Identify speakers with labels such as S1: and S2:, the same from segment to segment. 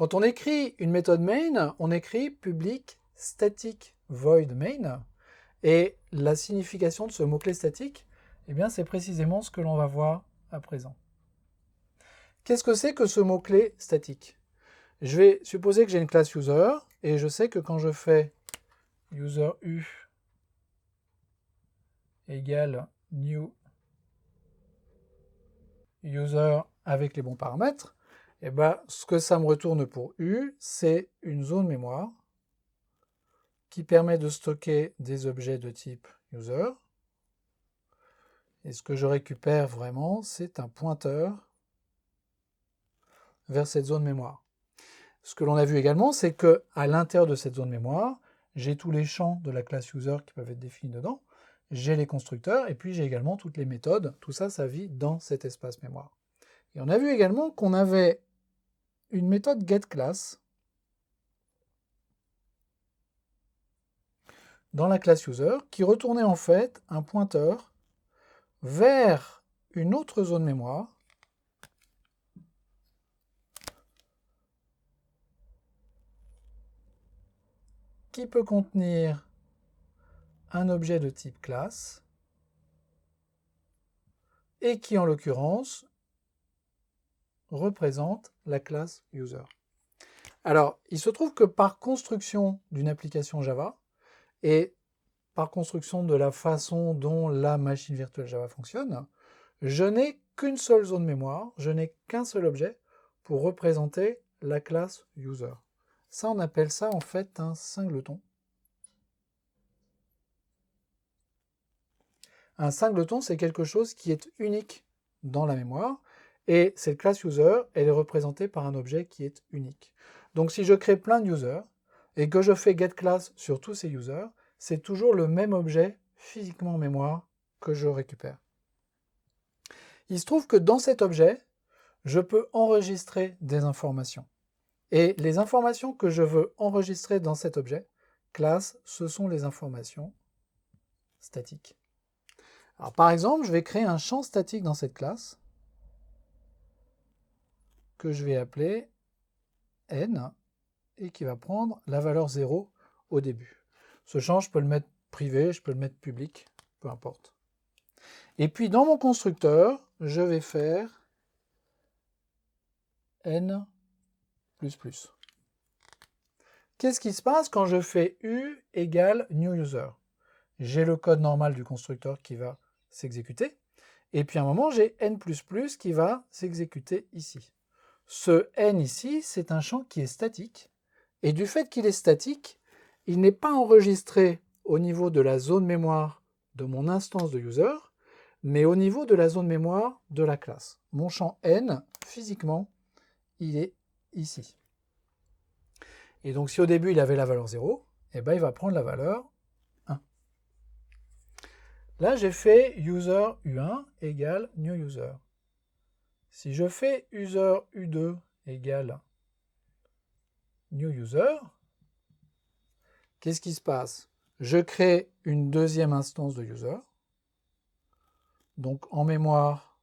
S1: Quand on écrit une méthode main, on écrit public static void main. Et la signification de ce mot-clé statique, eh bien, c'est précisément ce que l'on va voir à présent. Qu'est-ce que c'est que ce mot-clé statique? Je vais supposer que j'ai une classe user, et je sais que quand je fais user u égale new user avec les bons paramètres, et ben, ce que ça me retourne pour u, c'est une zone mémoire qui permet de stocker des objets de type user. Et ce que je récupère vraiment, c'est un pointeur vers cette zone mémoire. Ce que l'on a vu également, c'est qu'à l'intérieur de cette zone mémoire, j'ai tous les champs de la classe user qui peuvent être définis dedans, j'ai les constructeurs, et puis j'ai également toutes les méthodes. Tout ça, ça vit dans cet espace mémoire. Et on a vu également qu'on avait une méthode getClass dans la classe user qui retournait en fait un pointeur vers une autre zone mémoire qui peut contenir un objet de type classe et qui en l'occurrence représente la classe user. Alors, il se trouve que par construction d'une application Java et par construction de la façon dont la machine virtuelle Java fonctionne, je n'ai qu'une seule zone mémoire, je n'ai qu'un seul objet pour représenter la classe user. Ça, on appelle ça en fait un singleton. Un singleton, c'est quelque chose qui est unique dans la mémoire, et cette classe user, elle est représentée par un objet qui est unique. Donc si je crée plein de users, et que je fais getClass sur tous ces users, c'est toujours le même objet physiquement en mémoire que je récupère. Il se trouve que dans cet objet, je peux enregistrer des informations. Et les informations que je veux enregistrer dans cet objet, classe, ce sont les informations statiques. Alors par exemple, je vais créer un champ statique dans cette classe que je vais appeler n et qui va prendre la valeur 0 au début. Ce champ, je peux le mettre privé, je peux le mettre public, peu importe. Et puis dans mon constructeur, je vais faire n++. Qu'est-ce qui se passe quand je fais u égale new user? J'ai le code normal du constructeur qui va s'exécuter, et puis à un moment, j'ai n++ qui va s'exécuter ici. Ce n ici, c'est un champ qui est statique, et du fait qu'il est statique, il n'est pas enregistré au niveau de la zone mémoire de mon instance de user, mais au niveau de la zone mémoire de la classe. Mon champ n, physiquement, il est ici. Et donc si au début il avait la valeur 0, eh ben, il va prendre la valeur 1. Là j'ai fait user u1 égale new user. Si je fais user u2 égale new user, qu'est-ce qui se passe? Je crée une deuxième instance de user. Donc en mémoire,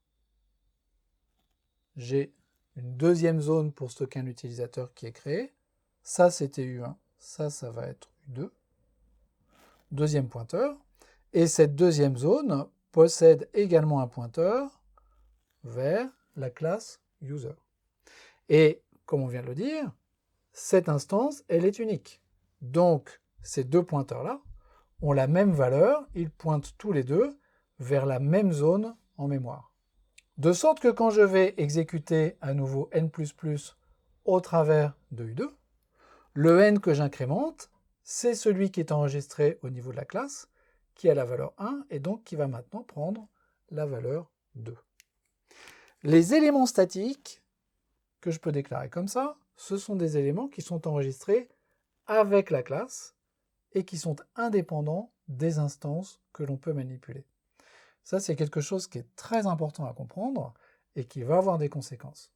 S1: j'ai une deuxième zone pour stocker un utilisateur qui est créé. Ça, c'était U1. Ça va être U2. Deuxième pointeur. Et cette deuxième zone possède également un pointeur vers la classe user. Et comme on vient de le dire, cette instance, elle est unique. Donc, ces deux pointeurs-là ont la même valeur. Ils pointent tous les deux vers la même zone en mémoire. De sorte que quand je vais exécuter à nouveau n++ au travers de U2, le n que j'incrémente, c'est celui qui est enregistré au niveau de la classe, qui a la valeur 1, et donc qui va maintenant prendre la valeur 2. Les éléments statiques que je peux déclarer comme ça, ce sont des éléments qui sont enregistrés avec la classe et qui sont indépendants des instances que l'on peut manipuler. Ça, c'est quelque chose qui est très important à comprendre et qui va avoir des conséquences.